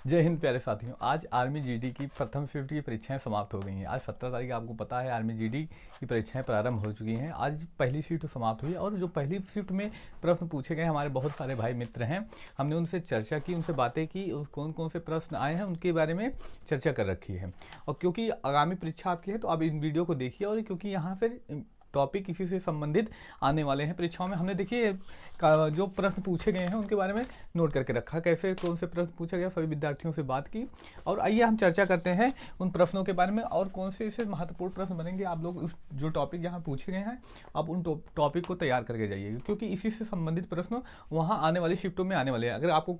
जय हिंद प्यारे साथियों। आज आर्मी जीडी की प्रथम शिफ्ट की परीक्षाएं समाप्त हो गई हैं। आज 17 तारीख आपको पता है आर्मी जीडी की परीक्षाएं प्रारंभ हो चुकी हैं। आज पहली शिफ्ट समाप्त हुई और जो पहली शिफ्ट में प्रश्न पूछे गए, हमारे बहुत सारे भाई मित्र हैं, हमने उनसे चर्चा की, उनसे बातें की, कौन कौन से प्रश्न आए हैं उनके बारे में चर्चा कर रखी है। और क्योंकि आगामी परीक्षा आपकी है तो आप इन वीडियो को देखिए, और क्योंकि यहाँ पर टॉपिक इसी से संबंधित आने वाले हैं परीक्षाओं में, हमने देखिए जो प्रश्न पूछे गए हैं उनके बारे में नोट करके रखा, कैसे कौन से प्रश्न पूछा गया, सभी विद्यार्थियों से बात की। और आइए हम चर्चा करते हैं उन प्रश्नों के बारे में और कौन से इससे महत्वपूर्ण प्रश्न बनेंगे। आप लोग उस जो टॉपिक जहाँ पूछे गए हैं आप उन टॉपिक को तैयार करके जाइएगा, क्योंकि इसी से संबंधित प्रश्न वहाँ आने वाली शिफ्टों में आने वाले हैं। अगर आपको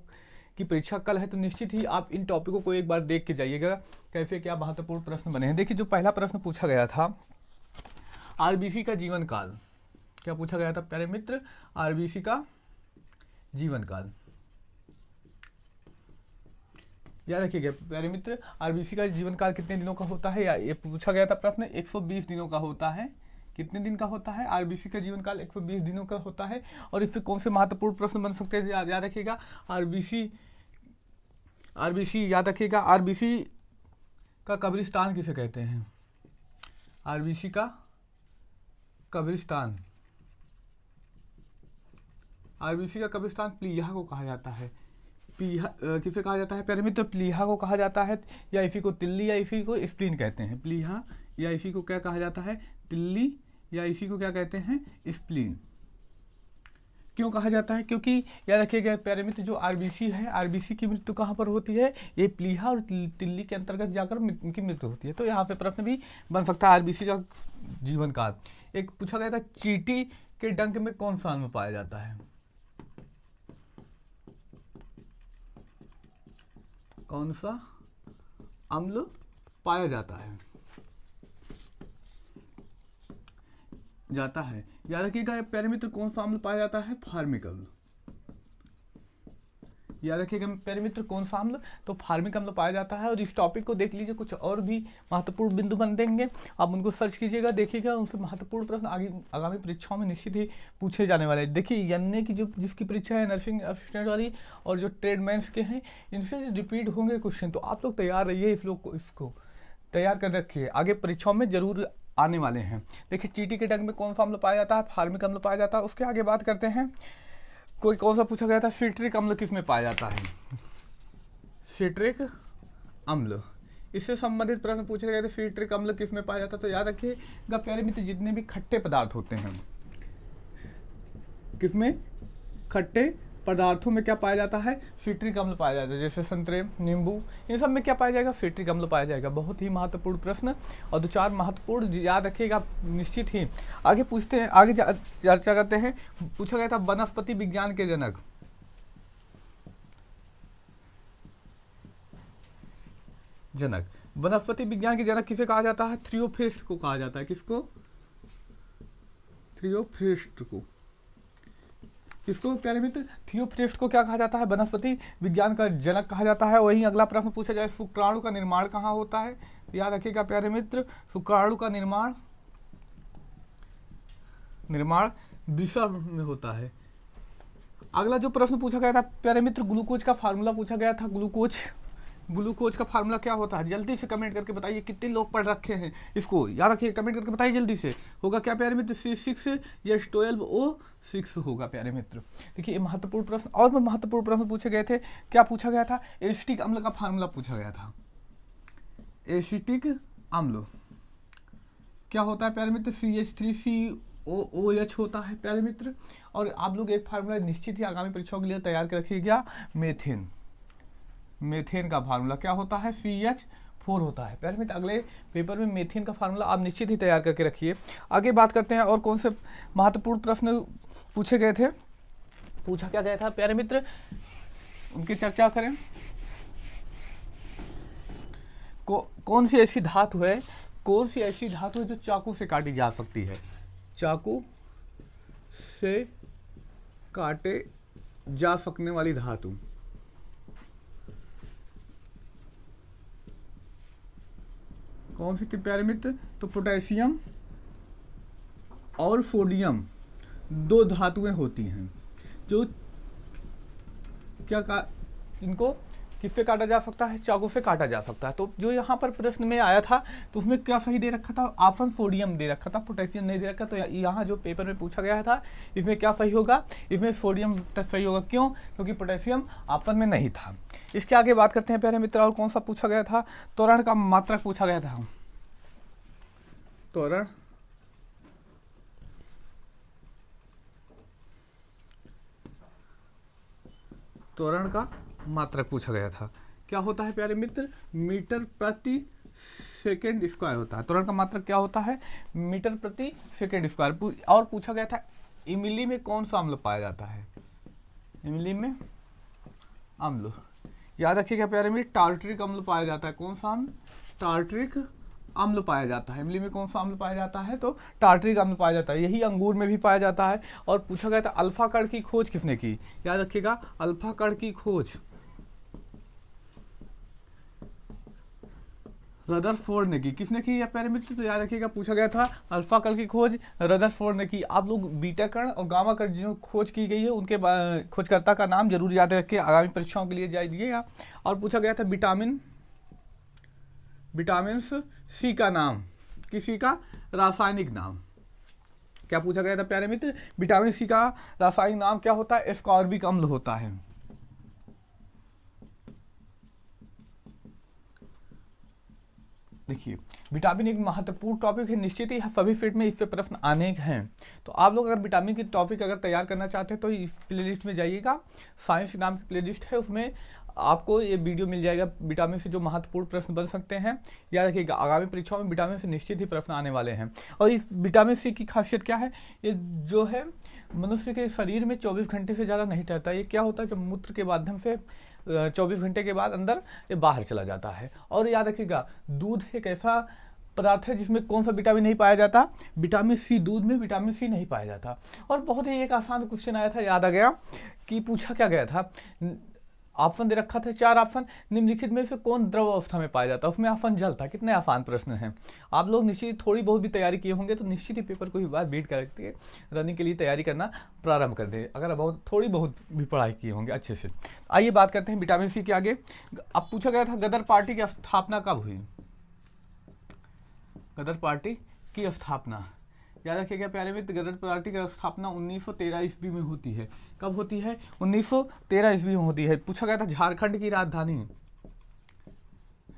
की परीक्षा कल है तो निश्चित ही आप इन टॉपिकों को एक बार देख के जाइएगा, कैसे क्या महत्वपूर्ण प्रश्न बने हैं। देखिए, जो पहला प्रश्न पूछा गया था, आरबीसी का जीवन काल। क्या पूछा गया था प्यारे मित्र? आरबीसी का जीवन काल। याद रखिएगा प्यारे मित्र, आरबीसी का जीवन काल कितने दिनों का होता है? ये पूछा गया था प्रश्न, 120 दिनों का होता है। कितने दिन का होता है? आरबीसी का जीवन काल 120 दिनों का होता है। और इससे कौन से महत्वपूर्ण प्रश्न बन सकते हैं? याद रखिएगा, आरबीसी याद रखिएगा, आरबीसी का कब्रिस्तान किसे कहते हैं? आरबीसी का कब्रिस्तान, आरबीसी का कब्रिस्तान प्लीहा को कहा जाता है। किसे कहा जाता है प्यारे मित्र? प्लीहा को कहा जाता है, या इसी को तिल्ली या इसी को स्प्लीन कहते हैं। प्लीहा या इसी को क्या कहा जाता है? तिल्ली या इसी को क्या कहते हैं? स्प्लीन। क्यों कहा जाता है? क्योंकि याद रखिएगा प्यारे मित्र, जो आरबीसी है, आरबीसी की मृत्यु कहाँ पर होती है? ये प्लीहा और तिल्ली के अंतर्गत जाकर उनकी मृत्यु होती है। तो यहाँ पे प्रश्न भी बन सकता है, आरबीसी का जीवन काल। एक पूछा गया था, चींटी के डंक में कौन सा अम्ल पाया जाता है? कौन सा अम्ल पाया जाता है? याद रखिएगा प्यारे मित्र, कौन सा अम्ल पाया जाता है? फार्मिक अम्ल। याद रखिएगा प्यारे मित्र, कौन सा अम्ल? तो फार्मिक अम्ल पाया जाता है। और इस टॉपिक को देख लीजिए, कुछ और भी महत्वपूर्ण बिंदु बन देंगे, आप उनको सर्च कीजिएगा, देखिएगा, उनसे महत्वपूर्ण प्रश्न आगामी परीक्षाओं में निश्चित ही पूछे जाने वाले हैं। देखिए, एनए की जिसकी परीक्षा है, नर्सिंग असिस्टेंट वाली, और जो ट्रेडमैन्स के हैं, इनसे रिपीट होंगे क्वेश्चन। तो आप लोग तैयार रहिए, इसको तैयार कर रखिए, आगे परीक्षाओं में जरूर आने वाले हैं। देखिए, चींटी के डंक में कौन सा अम्ल पाया जाता है? फार्मिक अम्ल पाया जाता है। उसके आगे बात करते हैं, कोई कौन सा पूछा गया था, सिट्रिक अम्ल किस में पाया जाता है? सिट्रिक अम्ल, इससे संबंधित प्रश्न पूछे गए थे, सिट्रिक अम्ल किस में पाया जाता है? तो याद रखिएगा प्यारे मित्र, जितने भी खट्टे पदार्थ होते हैं, किसमें? खट्टे पदार्थों में क्या पाया जाता है? सिट्रिक अम्ल पाया जाता है। जैसे संतरे, नींबू, इन सब में क्या पाया जाएगा? सिट्रिक अम्ल पाया जाएगा। बहुत ही महत्वपूर्ण प्रश्न, और 2-4 महत्वपूर्ण याद रखिएगा निश्चित ही। आगे पूछते हैं, आगे चर्चा करते हैं। पूछा गया था, वनस्पति विज्ञान के जनक। वनस्पति विज्ञान के जनक किसे कहा जाता है? थियोफ्रिस्ट को कहा जाता है। किसको? थियोफ्रिस्ट को। किसको प्यारे मित्र? थियोफ्रिस्ट को क्या कहा जाता है? वनस्पति विज्ञान का जनक कहा जाता है। वहीं अगला प्रश्न पूछा जाए, शुक्राणु का निर्माण कहाँ होता है? याद रखिएगा प्यारे मित्र, शुक्राणु का निर्माण वृषण में होता है। अगला जो प्रश्न पूछा गया था प्यारे मित्र, ग्लूकोज का फार्मूला पूछा गया था। ग्लूकोज का फार्मूला क्या होता है? जल्दी से कमेंट करके बताइए, कितने लोग पढ़ रखे हैं इसको, याद रखिए, कमेंट करके बताइए जल्दी से। होगा क्या प्यारे मित्र? C6 या 12O6 होगा प्यारे मित्र। देखिए, ये महत्वपूर्ण प्रश्न, और भी महत्वपूर्ण प्रश्न पूछे गए थे। क्या पूछा गया था? एसिटिक अम्ल का फार्मूला पूछा गया था। एसिटिक अम्ल क्या होता है प्यारे मित्र? CH3COOH होता है प्यारे मित्र। और आप लोग एक फार्मूला निश्चित ही आगामी परीक्षाओं के लिए तैयार कर रखिएगा, मेथेन का फार्मूला क्या होता है? CH4 होता है प्यारे मित्र। अगले पेपर में मेथेन का फार्मूला आप निश्चित ही तैयार करके रखिए। आगे बात करते हैं, और कौन से महत्वपूर्ण प्रश्न पूछे गए थे, पूछा क्या गया था प्यारे मित्र, उनकी चर्चा करें। कौन सी ऐसी धातु है जो चाकू से काटी जा सकती है? चाकू से काटे जा सकने वाली धातु कौन सी थी प्यारे मित्र? तो पोटेशियम और सोडियम 2 धातुएं होती हैं जो क्या इनको किससे काटा जा सकता है, चाकू से काटा जा सकता है। तो जो यहाँ पर प्रश्न में आया था तो उसमें क्या सही दे रखा था, ऑप्शन सोडियम दे रखा था, पोटेशियम नहीं दे रखा। तो यहाँ जो पेपर में पूछा गया था इसमें क्या सही होगा, इसमें सोडियम सही होगा। क्यों, क्योंकि पोटेशियम ऑप्शन में नहीं था। इसके आगे बात करते हैं प्यारे मित्र, और कौन सा पूछा गया था, त्वरण का मात्रक पूछा गया था। त्वरण का मात्रक पूछा गया था। क्या होता है प्यारे मित्र, मीटर प्रति सेकेंड स्क्वायर होता है। त्वरण का मात्रक क्या होता है, मीटर प्रति सेकेंड स्क्वायर। और पूछा गया था इमली में कौन सा अम्ल पाया जाता है, इमली में अम्ल, याद रखिएगा प्यारे मित्र, टार्टरिक अम्ल पाया जाता है। कौन सा अम्ल, टार्टरिक अम्ल पाया जाता है। इमली में कौन सा अम्ल पाया जाता है, तो टार्टरिक अम्ल पाया जाता है। यही अंगूर में भी पाया जाता है। और पूछा गया था अल्फा कण की खोज किसने की, याद रखिएगा, अल्फा कण की खोज रदरफोर्ड ने की। किसने की प्यारे मित्र, तो याद रखिएगा पूछा गया था अल्फा कण की खोज रदरफोर्ड ने की। आप लोग बीटा कण और गामा कण जो खोज की गई है उनके खोजकर्ता का नाम जरूर याद रखिए, आगामी परीक्षाओं के लिए जाइएगा। और पूछा गया था विटामिन सी का नाम, किसी का रासायनिक नाम। क्या पूछा गया था प्यारे मित्र, विटामिन सी का रासायनिक नाम क्या होता है, एस्कॉर्बिक अम्ल होता है। देखिए विटामिन एक महत्वपूर्ण टॉपिक है, निश्चित ही सभी फील्ड में इससे प्रश्न आने हैं। तो आप लोग अगर विटामिन की टॉपिक अगर तैयार करना चाहते हैं तो इस प्लेलिस्ट में जाइएगा, साइंस नाम की प्लेलिस्ट है, उसमें आपको ये वीडियो मिल जाएगा। विटामिन से जो महत्वपूर्ण प्रश्न बन सकते हैं, याद रखिएगा आगामी परीक्षाओं में विटामिन से निश्चित ही प्रश्न आने वाले हैं। और इस विटामिन सी की खासियत क्या है, ये जो है मनुष्य के शरीर में 24 घंटे से ज़्यादा नहीं रहता। ये क्या होता है, जब मूत्र के माध्यम से 24 घंटे के बाद अंदर ये बाहर चला जाता है। और याद रखिएगा दूध एक ऐसा पदार्थ है जिसमें कौन सा विटामिन नहीं पाया जाता, विटामिन सी, दूध में विटामिन सी नहीं पाया जाता। और बहुत ही एक आसान क्वेश्चन आया था, याद आ गया कि पूछा क्या गया था, ऑप्शन दे रखा था 4 ऑप्शन, निम्नलिखित में से कौन द्रव अवस्था में पाया जाता है, उसमें ऑप्शन जल था। कितने आसान प्रश्न हैं। आप लोग निश्चित थोड़ी बहुत भी तैयारी किए होंगे तो निश्चित ही पेपर को ही बार बीट करके रनिंग के लिए तैयारी करना प्रारंभ कर दें, अगर बहुत थोड़ी बहुत भी पढ़ाई किए होंगे अच्छे से। आइए बात करते हैं विटामिन सी के आगे। अब पूछा गया था गदर पार्टी की स्थापना कब हुई, गदर पार्टी की स्थापना, याद रखिएगा प्यारे मित्र, गदर पार्टी की स्थापना 1913 ईस्वी में होती है। कब होती है, 1913 ईस्वी में होती है। पूछा गया था झारखंड की राजधानी,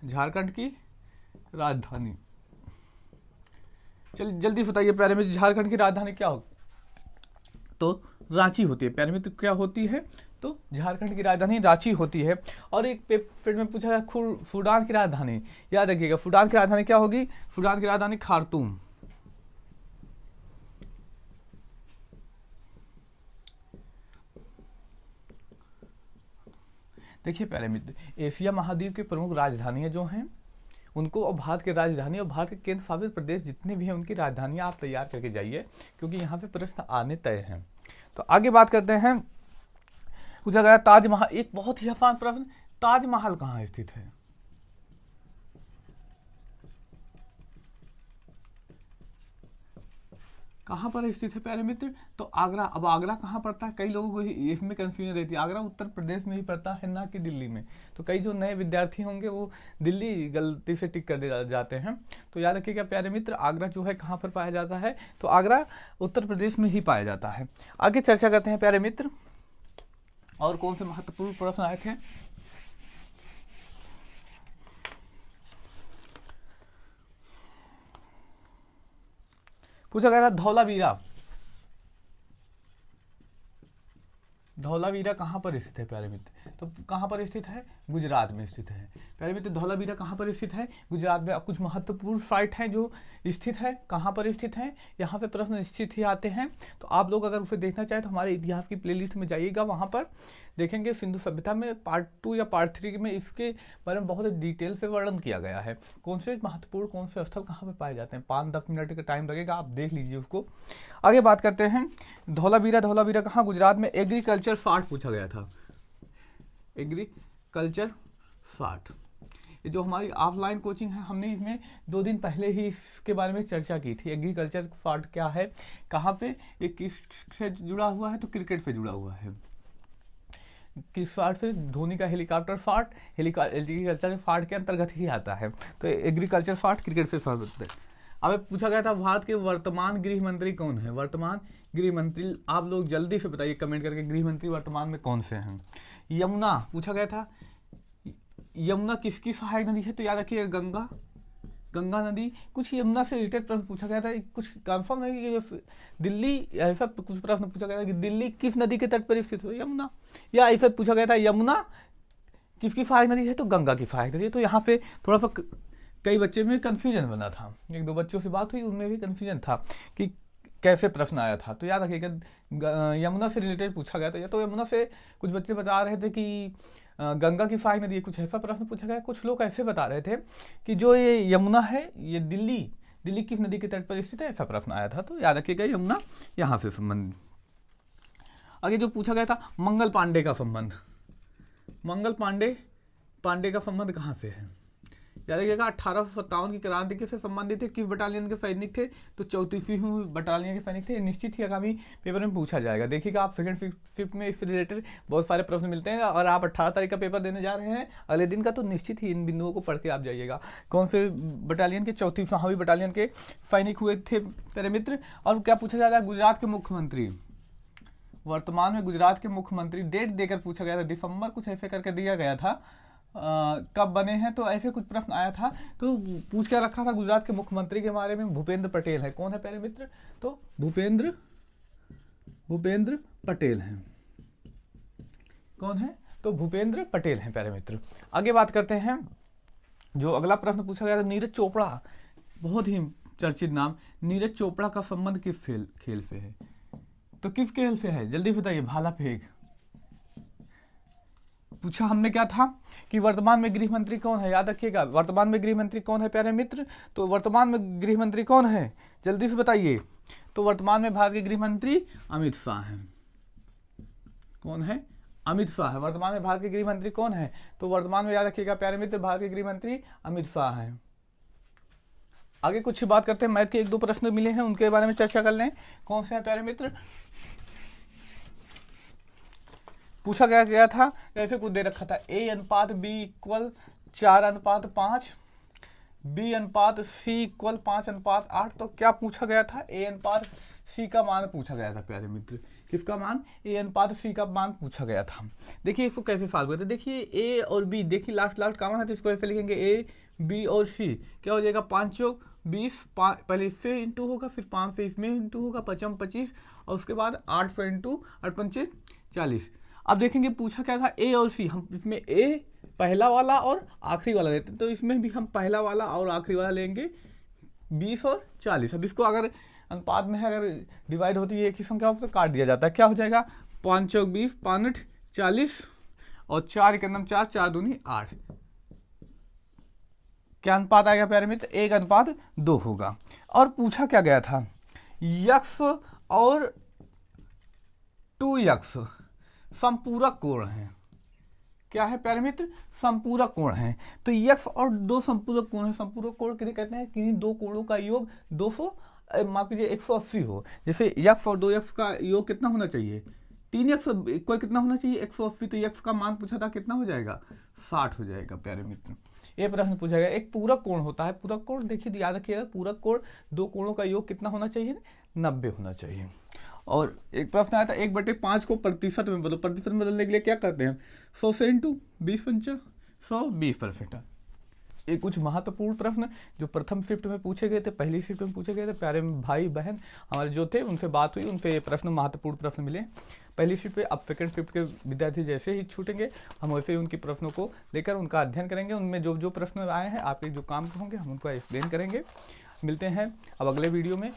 झारखंड की राजधानी, चल जल्दी बताइए प्यारे मित्र, झारखंड की राजधानी क्या हो, तो रांची होती है। प्यारे मित्र क्या होती है, तो झारखंड की राजधानी रांची होती है। और एक पेपर में पूछा गया सूडान की राजधानी, याद रखिएगा सूडान की राजधानी क्या होगी, सूडान की राजधानी खार्तूम। देखिए प्यारे मित्र, एशिया महाद्वीप की प्रमुख राजधानियां जो हैं उनको, और भारत की राजधानी और भारत के केंद्र शासित प्रदेश जितने भी हैं उनकी राजधानियां आप तैयार करके जाइए, क्योंकि यहाँ पे प्रश्न आने तय हैं। तो आगे बात करते हैं। पूछा गया ताजमहल, एक बहुत ही आसान प्रश्न, ताजमहल कहाँ स्थित है, कहाँ पर स्थित है प्यारे मित्र, तो आगरा। अब आगरा कहाँ पड़ता है, कई लोगों को इसमें कंफ्यूजन रहती है, आगरा उत्तर प्रदेश में ही पड़ता है, ना कि दिल्ली में। तो कई जो नए विद्यार्थी होंगे वो दिल्ली गलती से टिक कर दे जाते हैं। तो याद रखिएगा प्यारे मित्र, आगरा जो है कहाँ पर पाया जाता है, तो आगरा उत्तर प्रदेश में ही पाया जाता है। आगे चर्चा करते हैं प्यारे मित्र, और कौन से महत्वपूर्ण प्रश्न आए थे। पूछा गया था धौलावीरा, धौलावीरा कहाँ पर स्थित है प्यारे मित्र, तो कहाँ पर स्थित है, गुजरात में स्थित है। प्यारे मित्र धौलावीरा कहाँ पर स्थित है, गुजरात में। अब कुछ महत्वपूर्ण साइट हैं जो स्थित है, कहाँ पर स्थित है, यहाँ पे प्रश्न निश्चित ही आते हैं। तो आप लोग अगर उसे देखना चाहें तो हमारे इतिहास की प्लेलिस्ट में जाइएगा, वहाँ पर देखेंगे सिंधु सभ्यता में पार्ट 2 या पार्ट 3 में इसके बारे में बहुत डिटेल से वर्णन किया गया है, कौन से महत्वपूर्ण कौन से स्थल कहाँ पे पाए जाते हैं। 5-10 मिनट का टाइम लगेगा, आप देख लीजिए उसको। आगे बात करते हैं धौलावीरा, धौलावीरा कहाँ, गुजरात में। एग्रीकल्चर 60 पूछा गया था, एग्रीकल्चर 60, ये जो हमारी ऑफलाइन कोचिंग है, हमने इसमें 2 दिन पहले ही इसके बारे में चर्चा की थी। एग्रीकल्चर 60 क्या है, कहाँ पे, ये किस से जुड़ा हुआ है, तो क्रिकेट से जुड़ा हुआ है। किस फार्ट से? धोनी का हेलीकॉप्टर फार्ट, एग्रीकल्चर फार्ट के अंतर्गत ही आता है। तो एग्रीकल्चर फार्ट क्रिकेट से संबंधित है। अब पूछा गया था भारत के वर्तमान गृह मंत्री कौन है? वर्तमान गृह मंत्री आप लोग जल्दी से बताइए कमेंट करके, गृह मंत्री वर्तमान में कौन से हैं? यमुना पूछा गया था, यमुना किसकी सहायक नदी है? तो याद रखिएगा गंगा, गंगा नदी। कुछ यमुना से रिलेटेड प्रश्न पूछा गया था, कुछ कंफर्म नहीं कि दिल्ली, ऐसा कुछ प्रश्न पूछा गया था कि दिल्ली किस नदी के तट पर स्थित हो? यमुना। या ऐसा पूछा गया था यमुना किसकी सहायक नदी है? तो गंगा की सहायक नदी है। तो यहाँ पे थोड़ा सा कई बच्चे में कंफ्यूजन बना था, एक दो बच्चों से बात हुई, उनमें भी कंफ्यूजन था कि कैसे प्रश्न आया था। तो याद रखिएगा यमुना से रिलेटेड पूछा गया था। या तो यमुना से कुछ बच्चे बता रहे थे कि गंगा की सहायक नदी है, कुछ ऐसा प्रश्न पूछा गया। कुछ लोग ऐसे बता रहे थे कि जो ये यमुना है ये दिल्ली किस नदी के तट पर स्थित है, ऐसा प्रश्न आया था। तो याद रखिएगा यमुना यहाँ से संबंध। आगे जो पूछा गया था मंगल पांडे का संबंध, मंगल पांडे का संबंध कहाँ से है? याद रखिएगा 1857 की क्रांति से संबंधित थे। किस बटालियन के सैनिक थे? तो 34वीं बटालियन के सैनिक थे। निश्चित ही आगामी पेपर में पूछा जाएगा। देखिएगा आप सेकंड फिफ्थ में इससे रिलेटेड बहुत सारे प्रश्न मिलते हैं, और आप 18 तारीख का पेपर देने जा रहे हैं अगले दिन का, तो निश्चित ही इन बिंदुओं को पढ़ के आप जाइएगा। कौन से बटालियन के? 34वीं बटालियन के सैनिक हुए थे प्यारे मित्र। और क्या पूछा जा रहा है? गुजरात के मुख्यमंत्री, वर्तमान में गुजरात के मुख्यमंत्री, डेट देकर पूछा गया था, दिसंबर कुछ ऐसे करके दिया गया था, कब बने हैं? तो ऐसे कुछ प्रश्न आया था। तो पूछ के रखा था गुजरात के मुख्यमंत्री के बारे में, भूपेंद्र पटेल है। कौन है प्यारे मित्र? तो भूपेंद्र पटेल हैं। कौन है? तो भूपेंद्र पटेल हैं प्यारे मित्र। आगे बात करते हैं, जो अगला प्रश्न पूछा गया था नीरज चोपड़ा, बहुत ही चर्चित नाम, नीरज चोपड़ा का संबंध किस खेल से है? तो किस खेल से है? जल्दी बताइए। भाला फेंक। पूछा हमने क्या था कि वर्तमान में गृह मंत्री कौन है? याद रखिएगा वर्तमान में गृह मंत्री कौन है प्यारे मित्र? तो वर्तमान में गृह मंत्री कौन है? जल्दी से बताइए। तो वर्तमान में भारत के गृह मंत्री अमित शाह हैं। कौन है? अमित शाह है। वर्तमान में भारत के गृह मंत्री कौन है? तो वर्तमान में याद रखिएगा प्यारे मित्र भारत के गृह मंत्री अमित शाह हैं। आगे कुछ बात करते हैं, मैथ के एक दो प्रश्न मिले हैं उनके बारे में चर्चा कर लें। कौन से हैं प्यारे मित्र? पूछा गया था, ऐसे कुछ दे रखा था, A/B = 4:5, B/C = 5:8। तो क्या पूछा गया था? A/C का मान पूछा गया था प्यारे मित्र। किसका मान? A/C का मान पूछा गया था। देखिए इसको कैसे सॉल्व करते हैं। देखिए A और B, देखिए लास्ट कॉमन है, तो इसको ऐसे लिखेंगे A, B और C। क्या हो जाएगा? 5 चौक 20, पहले इससे इंटू होगा, फिर 5 से इसमें इंटू होगा, 5 25, और उसके बाद 8 से इंटू 8 पंचे 40। अब देखेंगे पूछा क्या था? A और C, हम इसमें A पहला वाला और आखिरी वाला लेते हैं, तो इसमें भी हम पहला वाला और आखिरी वाला लेंगे 20 और 40। अब इसको अगर अनुपात में अगर डिवाइड होती है एक ही संख्या तो काट दिया जाता है। क्या हो जाएगा? 5 चौक 20, 5 40, और 4 1 4, 4 दूनी 8। क्या अनुपात आएगा प्यारे मित्र? 1:2 होगा। और पूछा क्या गया था? यक्स और 2x संपूरक कोण है। क्या है प्यारे मित्र? संपूरक कोण है। तो यक्स और 2 संपूरक कोण है। संपूरक कोण किसे कहते हैं? किन्हीं दो कोणों का योग 200, माफ कीजिए 180 हो। जैसे यक्स और 2x का योग कितना होना चाहिए? 3x कोई कितना होना चाहिए? 180। तो यक्स का मान पूछा था, कितना हो जाएगा? 60 हो जाएगा प्यारे मित्र। ये प्रश्न पूछा गया। एक पूरक कोण होता है, पूरक कोण देखिए याद रखिएगा, पूरक कोण दो कोणों का योग कितना होना चाहिए? 90 होना चाहिए। और एक प्रश्न आया था 1/5 को प्रतिशत में बदलो। प्रतिशत में बदलने के लिए क्या करते हैं? 100 से इंटू 20 पंचा 100, 20%। ये कुछ महत्वपूर्ण प्रश्न जो प्रथम शिफ्ट में पूछे गए थे, पहली शिफ्ट में पूछे गए थे, प्यारे भाई बहन हमारे जो थे उनसे बात हुई, उनसे ये प्रश्न महत्वपूर्ण प्रश्न मिले पहली शिफ्ट पे। अब सेकंड शिफ्ट के विद्यार्थी जैसे ही छूटेंगे हम वैसे ही उनकी प्रश्नों को लेकर उनका अध्ययन करेंगे। उनमें जो जो प्रश्न आए हैं आपके जो काम होंगे हम उनको एक्सप्लेन करेंगे। मिलते हैं अब अगले वीडियो में,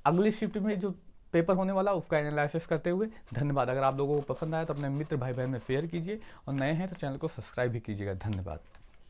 अगली शिफ्ट में जो पेपर होने वाला उसका एनालिसिस करते हुए। धन्यवाद। अगर आप लोगों को पसंद आया तो अपने मित्र भाई बहन में शेयर कीजिए, और नए हैं तो चैनल को सब्सक्राइब भी कीजिएगा। धन्यवाद।